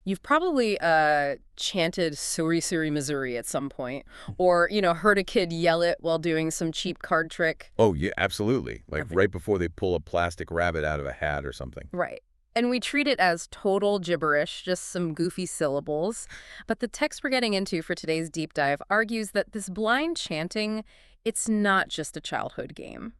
You've probably chanted Suri Suri Missouri at some point, or, heard a kid yell it while doing some cheap card trick. Oh, yeah, absolutely. Like Every- right before they pull a plastic rabbit out of a hat or something. Right. And we treat it as total gibberish, just some goofy syllables. But the text we're getting into for today's deep dive argues that this blind chanting, it's not just a childhood game.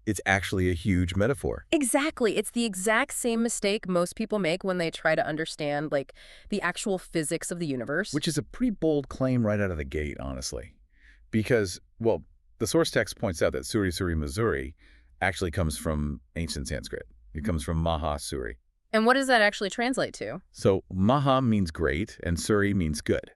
It's actually a huge metaphor. Exactly. It's the exact same mistake most people make when they try to understand, like, the actual physics of the universe. Which is a pretty bold claim right out of the gate, honestly. Because, well, the source text points out that Suri Suri Missouri actually comes from ancient Sanskrit. It comes from Maha Suri. And what does that actually translate to? So Maha means great and Suri means good.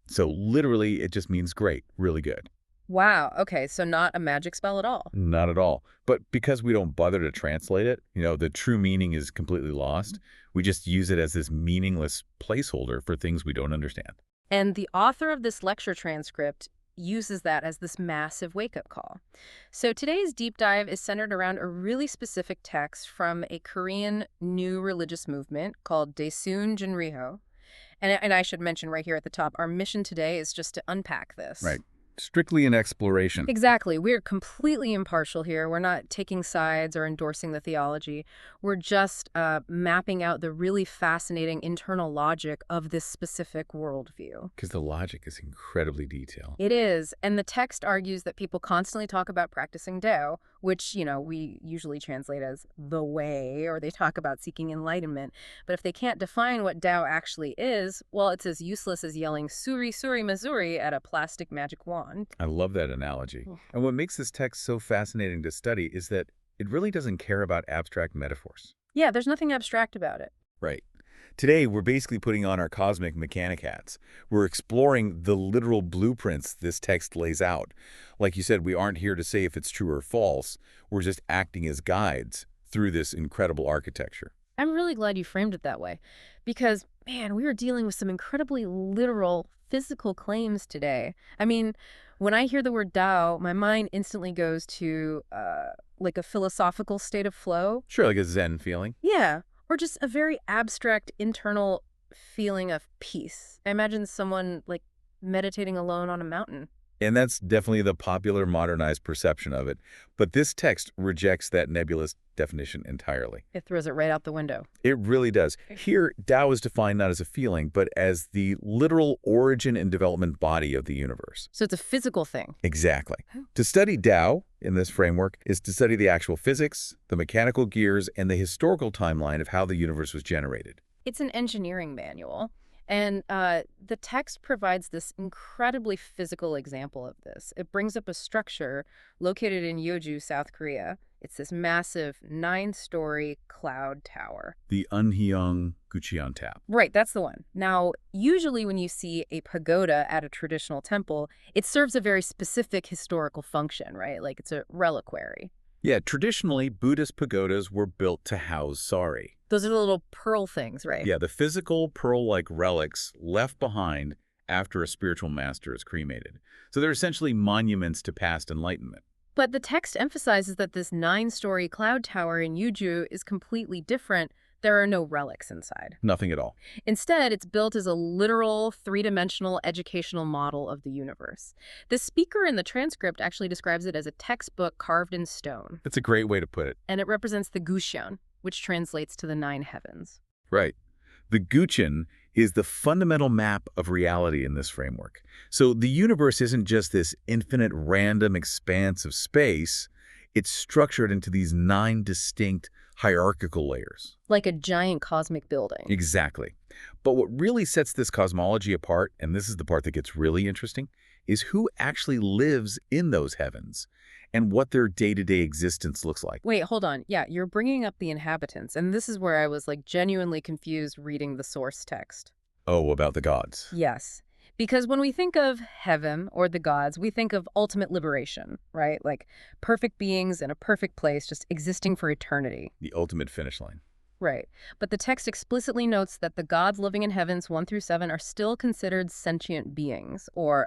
So literally it just means great, really good. Wow. Okay, so not a magic spell at all. Not at all. But because we don't bother to translate it, the true meaning is completely lost. We just use it as this meaningless placeholder for things we don't understand. And the author of this lecture transcript uses that as this massive wake-up call. So today's deep dive is centered around a really specific text from a Korean new religious movement called Daesun Jinriho. And I should mention right here at the top, our mission today is just to unpack this. Right. Strictly an exploration. Exactly. We're completely impartial here. We're not taking sides or endorsing the theology. We're just mapping out the really fascinating internal logic of this specific worldview. Because the logic is incredibly detailed. It is. And the text argues that people constantly talk about practicing Tao, which, we usually translate as the way, or they talk about seeking enlightenment. But if they can't define what Tao actually is, well, it's as useless as yelling Suri Suri Missouri at a plastic magic wand. I love that analogy. And what makes this text so fascinating to study is that it really doesn't care about abstract metaphors. Yeah, there's nothing abstract about it. Right. Today, we're basically putting on our cosmic mechanic hats. We're exploring the literal blueprints this text lays out. Like you said, we aren't here to say if it's true or false. We're just acting as guides through this incredible architecture. I'm really glad you framed it that way because, man, we are dealing with some incredibly literal physical claims today. I mean, when I hear the word Tao, my mind instantly goes to like a philosophical state of flow. Sure, like a Zen feeling. Yeah, or just a very abstract internal feeling of peace. I imagine someone like meditating alone on a mountain. And that's definitely the popular modernized perception of it. But this text rejects that nebulous definition entirely. It throws it right out the window. It really does. Here, Tao is defined not as a feeling, but as the literal origin and development body of the universe. So it's a physical thing. Exactly. To study Tao in this framework is to study the actual physics, the mechanical gears, and the historical timeline of how the universe was generated. It's an engineering manual. And the text provides this incredibly physical example of this. It brings up a structure located in Yeoju, South Korea. It's this massive 9-story cloud tower. The Unheung Gucheon Tap. Right, that's the one. Now, usually when you see a pagoda at a traditional temple, it serves a very specific historical function, right? Like it's a reliquary. Yeah, traditionally, Buddhist pagodas were built to house sari. Those are the little pearl things, right? Yeah, the physical pearl-like relics left behind after a spiritual master is cremated. So they're essentially monuments to past enlightenment. But the text emphasizes that this 9-story cloud tower in Yeoju is completely different. There are no relics inside. Nothing at all. Instead, it's built as a literal, three-dimensional educational model of the universe. The speaker in the transcript actually describes it as a textbook carved in stone. That's a great way to put it. And it represents the Gucheon, which translates to the 9 heavens. Right. The Gucheon is the fundamental map of reality in this framework. So the universe isn't just this infinite random expanse of space. It's structured into these 9 distinct hierarchical layers. Like a giant cosmic building. Exactly. But what really sets this cosmology apart, and this is the part that gets really interesting, is who actually lives in those heavens and what their day-to-day existence looks like. Wait, hold on. Yeah, you're bringing up the inhabitants, and this is where I was genuinely confused reading the source text. Oh, about the gods. Yes. Because when we think of heaven or the gods, we think of ultimate liberation, right? Like perfect beings in a perfect place just existing for eternity. The ultimate finish line. Right. But the text explicitly notes that the gods living in heavens 1 through 7 are still considered sentient beings, or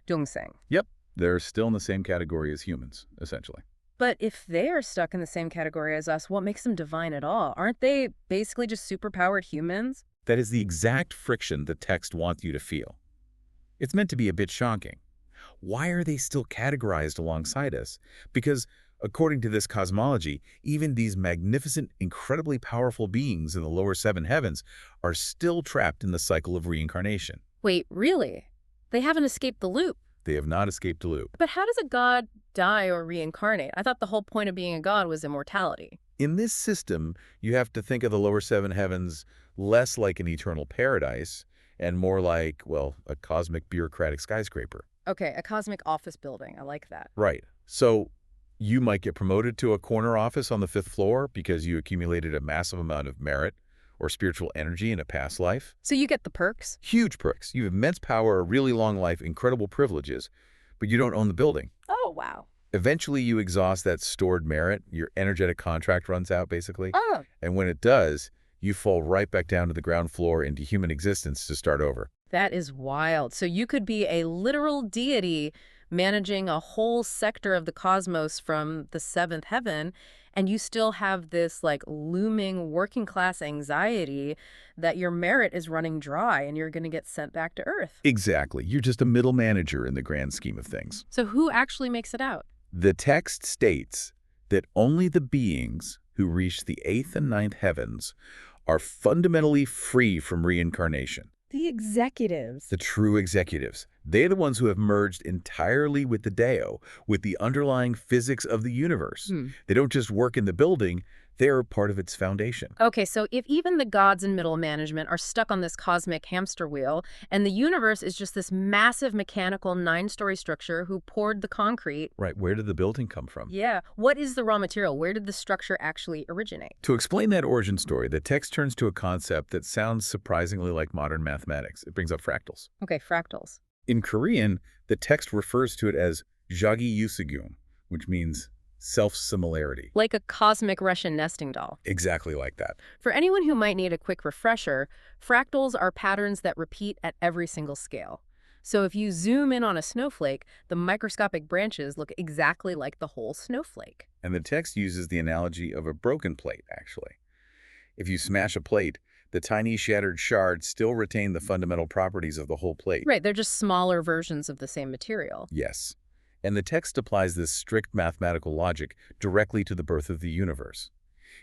dongseong. Yep. They're still in the same category as humans, essentially. But if they are stuck in the same category as us, what makes them divine at all? Aren't they basically just superpowered humans? That is the exact friction the text wants you to feel. It's meant to be a bit shocking. Why are they still categorized alongside us? Because, according to this cosmology, even these magnificent, incredibly powerful beings in the lower seven heavens are still trapped in the cycle of reincarnation. Wait, really? They haven't escaped the loop. They have not escaped the loop. But how does a god die or reincarnate? I thought the whole point of being a god was immortality. In this system, you have to think of the lower seven heavens less like an eternal paradise and more like, well, a cosmic bureaucratic skyscraper. Okay, a cosmic office building. I like that. Right. So you might get promoted to a corner office on the 5th floor because you accumulated a massive amount of merit or spiritual energy in a past life. So you get the perks? Huge perks. You have immense power, a really long life, incredible privileges, but you don't own the building. Oh, wow. Eventually, you exhaust that stored merit. Your energetic contract runs out, basically. Oh. And when it does, you fall right back down to the ground floor into human existence to start over. That is wild. So you could be a literal deity managing a whole sector of the cosmos from the 7th heaven, and you still have this like looming working class anxiety that your merit is running dry and you're going to get sent back to Earth. Exactly. You're just a middle manager in the grand scheme of things. So who actually makes it out? The text states that only the beings who reach the 8th and 9th heavens are fundamentally free from reincarnation. The executives. The true executives. They're the ones who have merged entirely with the Deo, with the underlying physics of the universe. They don't just work in the building, they're part of its foundation. Okay, so if even the gods in middle management are stuck on this cosmic hamster wheel, and the universe is just this massive mechanical 9-story structure who poured the concrete. Right, where did the building come from? Yeah, what is the raw material? Where did the structure actually originate? To explain that origin story, the text turns to a concept that sounds surprisingly like modern mathematics. It brings up fractals. Okay, fractals. In Korean, the text refers to it as jagi yusegung, which means self-similarity. Like a cosmic Russian nesting doll. Exactly like that. For anyone who might need a quick refresher, fractals are patterns that repeat at every single scale. So if you zoom in on a snowflake, the microscopic branches look exactly like the whole snowflake. And the text uses the analogy of a broken plate, actually. If you smash a plate, the tiny shattered shards still retain the fundamental properties of the whole plate. Right, they're just smaller versions of the same material. Yes. And the text applies this strict mathematical logic directly to the birth of the universe.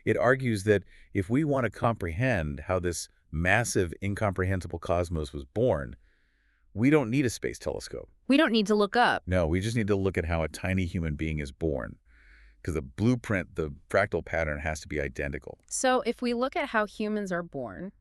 It argues that if we want to comprehend how this massive, incomprehensible cosmos was born, we don't need a space telescope. We don't need to look up. No, we just need to look at how a tiny human being is born. Because the blueprint, the fractal pattern has to be identical. So if we look at how humans are born,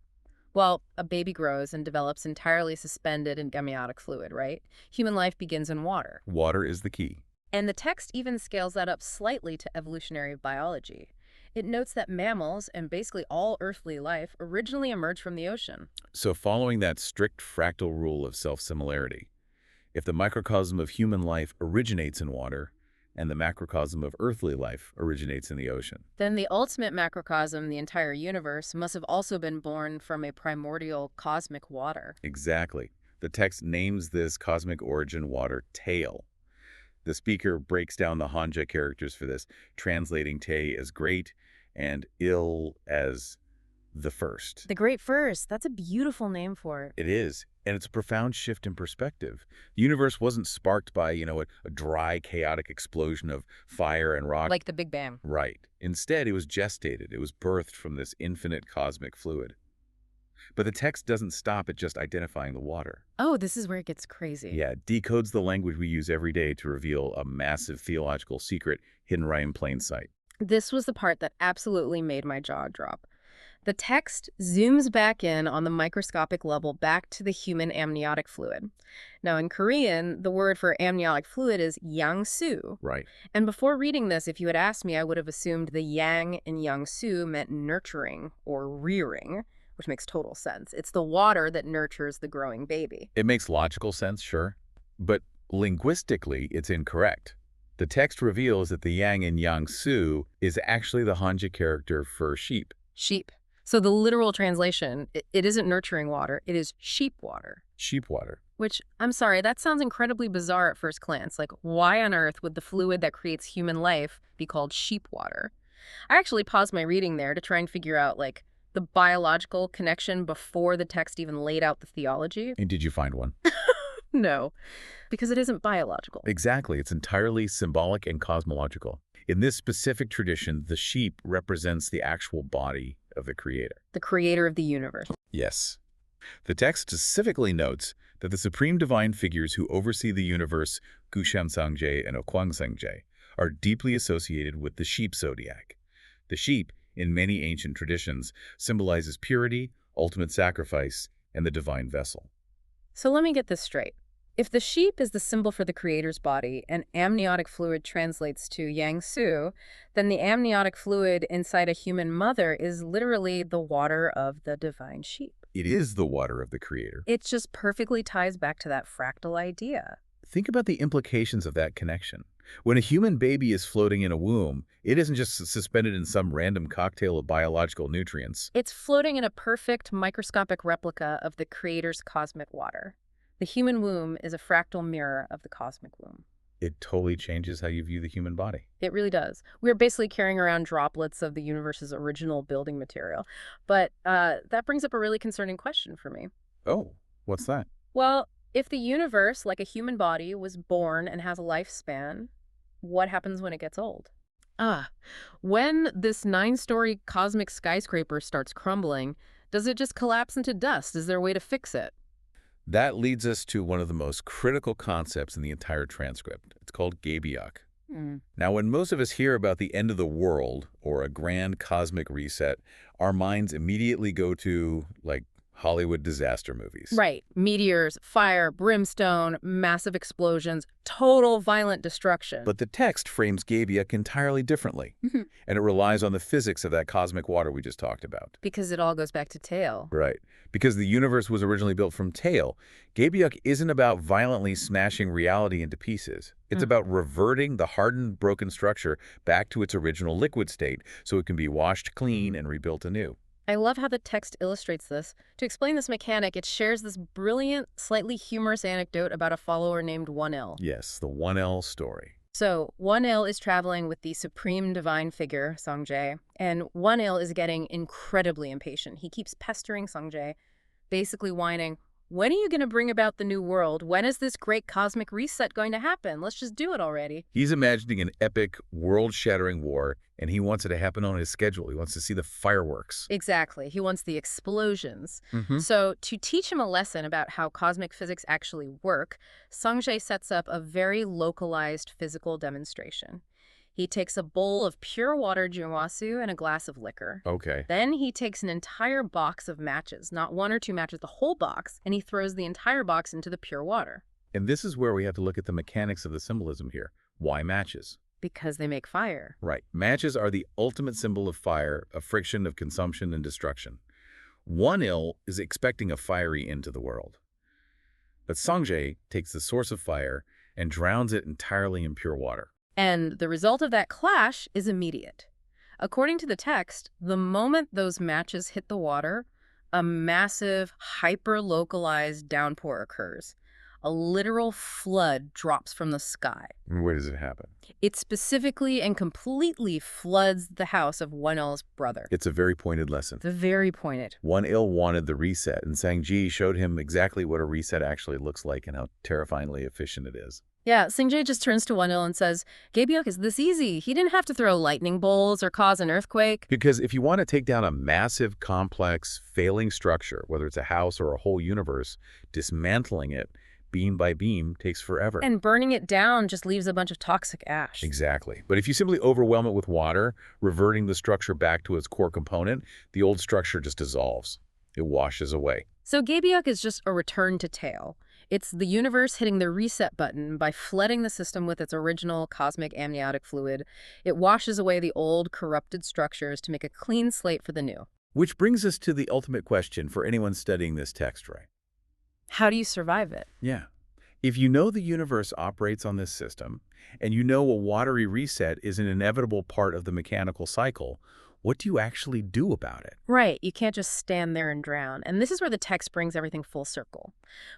well, a baby grows and develops entirely suspended in amniotic fluid, right? Human life begins in water. Water is the key. And the text even scales that up slightly to evolutionary biology. It notes that mammals, and basically all earthly life, originally emerged from the ocean. So following that strict fractal rule of self-similarity, if the microcosm of human life originates in water, and the macrocosm of earthly life originates in the ocean, then the ultimate macrocosm, the entire universe, must have also been born from a primordial cosmic water. Exactly. The text names this cosmic origin water Tail. The speaker breaks down the Hanja characters for this, translating Te as great and Il as the first. The Great First. That's a beautiful name for it. It is. And it's a profound shift in perspective. The universe wasn't sparked by, a dry, chaotic explosion of fire and rock. Like the Big Bang. Right. Instead, it was gestated. It was birthed from this infinite cosmic fluid. But the text doesn't stop at just identifying the water. Oh, this is where it gets crazy. Yeah, it decodes the language we use every day to reveal a massive theological secret hidden right in plain sight. This was the part that absolutely made my jaw drop. The text zooms back in on the microscopic level back to the human amniotic fluid. Now, in Korean, the word for amniotic fluid is yangsu. Right. And before reading this, if you had asked me, I would have assumed the yang in yangsu meant nurturing or rearing, which makes total sense. It's the water that nurtures the growing baby. It makes logical sense, sure. But linguistically, it's incorrect. The text reveals that the yang in yangsu is actually the Hanja character for sheep. Sheep. So the literal translation, it isn't nurturing water, it is sheep water. Sheep water. Which, I'm sorry, that sounds incredibly bizarre at first glance. Like, why on earth would the fluid that creates human life be called sheep water? I actually paused my reading there to try and figure out, the biological connection before the text even laid out the theology? And did you find one? No, because it isn't biological. Exactly. It's entirely symbolic and cosmological. In this specific tradition, the sheep represents the actual body of the creator. The creator of the universe. Yes. The text specifically notes that the supreme divine figures who oversee the universe, Gusham Sangje and Okwang Sangje, are deeply associated with the sheep zodiac. The sheep, in many ancient traditions, symbolizes purity, ultimate sacrifice, and the divine vessel. So let me get this straight. If the sheep is the symbol for the creator's body and amniotic fluid translates to yang su, then the amniotic fluid inside a human mother is literally the water of the divine sheep. It is the water of the creator. It just perfectly ties back to that fractal idea. Think about the implications of that connection. When a human baby is floating in a womb, it isn't just suspended in some random cocktail of biological nutrients. It's floating in a perfect microscopic replica of the creator's cosmic water. The human womb is a fractal mirror of the cosmic womb. It totally changes how you view the human body. It really does. We're basically carrying around droplets of the universe's original building material. But that brings up a really concerning question for me. Oh, what's that? Well, if the universe, like a human body, was born and has a lifespan, what happens when it gets old? When this 9-story cosmic skyscraper starts crumbling, does it just collapse into dust? Is there a way to fix it? That leads us to one of the most critical concepts in the entire transcript. It's called Gebiok. Now, when most of us hear about the end of the world or a grand cosmic reset, our minds immediately go to, like, Hollywood disaster movies. Right. Meteors, fire, brimstone, massive explosions, total violent destruction. But the text frames Gebiok entirely differently, and it relies on the physics of that cosmic water we just talked about. Because it all goes back to Tail. Right. Because the universe was originally built from Tail, Gebiok isn't about violently smashing reality into pieces. It's about reverting the hardened, broken structure back to its original liquid state so it can be washed clean and rebuilt anew. I love how the text illustrates this. To explain this mechanic, it shares this brilliant, slightly humorous anecdote about a follower named 1L. Yes, the 1L story. So 1L is traveling with the supreme divine figure, Sangje, and 1L is getting incredibly impatient. He keeps pestering Sangje, basically whining, "When are you going to bring about the new world? When is this great cosmic reset going to happen? Let's just do it already." He's imagining an epic, world-shattering war, and he wants it to happen on his schedule. He wants to see the fireworks. Exactly. He wants the explosions. So to teach him a lesson about how cosmic physics actually work, Sangje sets up a very localized physical demonstration. He takes a bowl of pure water jiwasu and a glass of liquor. Okay. Then he takes an entire box of matches, not 1 or 2 matches, the whole box, and he throws the entire box into the pure water. And this is where we have to look at the mechanics of the symbolism here. Why matches? Because they make fire. Right. Matches are the ultimate symbol of fire, of friction, of consumption, and destruction. 1L is expecting a fiery end to the world. But Sangje takes the source of fire and drowns it entirely in pure water. And the result of that clash is immediate. According to the text, the moment those matches hit the water, a massive, hyper-localized downpour occurs. A literal flood drops from the sky. And where does it happen? It specifically and completely floods the house of 1L's brother. It's a very pointed lesson. The very pointed. 1L wanted the reset, and Sangji showed him exactly what a reset actually looks like and how terrifyingly efficient it is. Yeah, Sangje just turns to 1L and says, "Gebiok is this easy. He didn't have to throw lightning bolts or cause an earthquake." Because if you want to take down a massive, complex, failing structure, whether it's a house or a whole universe, dismantling it beam by beam takes forever. And burning it down just leaves a bunch of toxic ash. Exactly. But if you simply overwhelm it with water, reverting the structure back to its core component, the old structure just dissolves. It washes away. So Gebiok is just a return to Tail. It's the universe hitting the reset button by flooding the system with its original cosmic amniotic fluid. It washes away the old, corrupted structures to make a clean slate for the new. Which brings us to the ultimate question for anyone studying this text, right? How do you survive it? Yeah. If you know the universe operates on this system, and you know a watery reset is an inevitable part of the mechanical cycle, what do you actually do about it? Right, you can't just stand there and drown. And this is where the text brings everything full circle.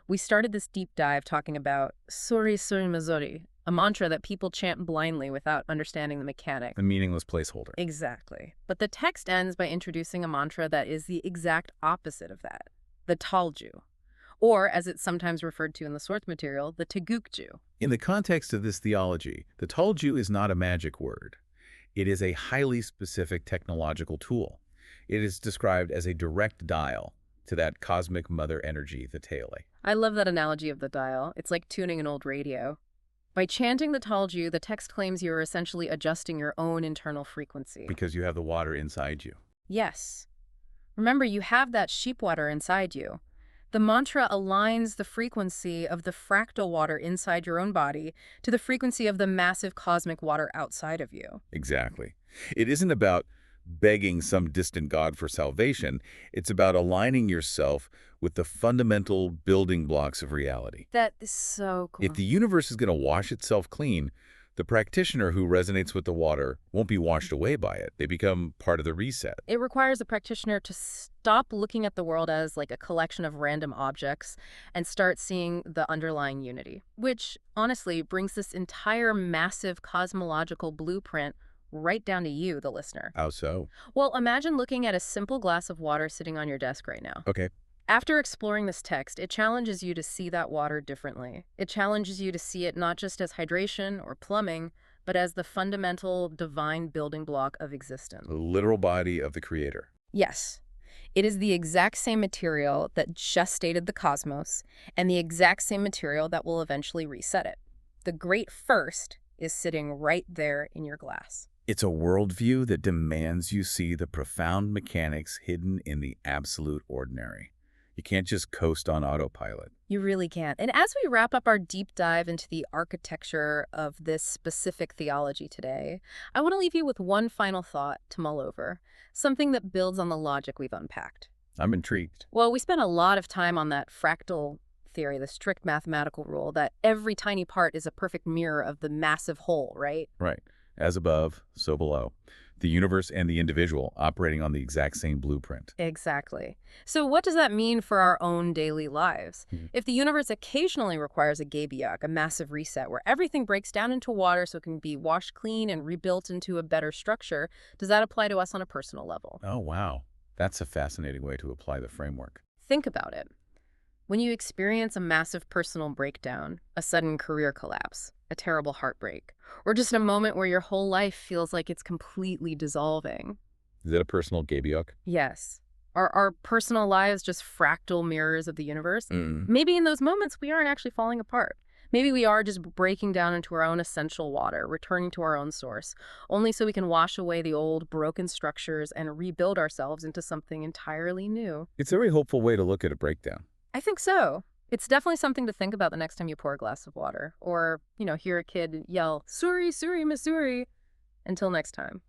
We started this deep dive talking about Sori Suri Mazori, a mantra that people chant blindly without understanding the mechanics. A meaningless placeholder. Exactly. But the text ends by introducing a mantra that is the exact opposite of that, the Talju, or as it's sometimes referred to in the source material, the Tegukju. In the context of this theology, the Talju is not a magic word. It is a highly specific technological tool. It is described as a direct dial to that cosmic mother energy, the Tele. I love that analogy of the dial. It's like tuning an old radio. By chanting the Talju, the text claims you are essentially adjusting your own internal frequency. Because you have the water inside you. Yes. Remember, you have that sheep water inside you. The mantra aligns the frequency of the fractal water inside your own body to the frequency of the massive cosmic water outside of you. Exactly. It isn't about begging some distant god for salvation. It's about aligning yourself with the fundamental building blocks of reality. That is so cool. If the universe is going to wash itself clean, the practitioner who resonates with the water won't be washed away by it. They become part of the reset. It requires a practitioner to stop looking at the world as like a collection of random objects and start seeing the underlying unity, which honestly brings this entire massive cosmological blueprint right down to you, the listener. How so? Well, imagine looking at a simple glass of water sitting on your desk right now. Okay. After exploring this text, it challenges you to see that water differently. It challenges you to see it not just as hydration or plumbing, but as the fundamental divine building block of existence. The literal body of the creator. Yes. It is the exact same material that gestated the cosmos and the exact same material that will eventually reset it. The great first is sitting right there in your glass. It's a worldview that demands you see the profound mechanics hidden in the absolute ordinary. You can't just coast on autopilot. You really can't. And as we wrap up our deep dive into the architecture of this specific theology today, I want to leave you with one final thought to mull over, something that builds on the logic we've unpacked. I'm intrigued. Well, we spent a lot of time on that fractal theory, the strict mathematical rule that every tiny part is a perfect mirror of the massive whole, right? Right. As above, so below. The universe and the individual operating on the exact same blueprint. Exactly. So what does that mean for our own daily lives? If the universe occasionally requires a gebiok, a massive reset, where everything breaks down into water so it can be washed clean and rebuilt into a better structure, does that apply to us on a personal level? Oh, wow. That's a fascinating way to apply the framework. Think about it. When you experience a massive personal breakdown, a sudden career collapse, a terrible heartbreak, or just a moment where your whole life feels like it's completely dissolving. Is it a personal gabiok? Yes. Are our personal lives just fractal mirrors of the universe? Maybe in those moments we aren't actually falling apart. Maybe we are just breaking down into our own essential water, returning to our own source, only so we can wash away the old broken structures and rebuild ourselves into something entirely new. It's a very hopeful way to look at a breakdown. I think so. It's definitely something to think about the next time you pour a glass of water or, hear a kid yell, "Suri, Suri, Missouri." Until next time.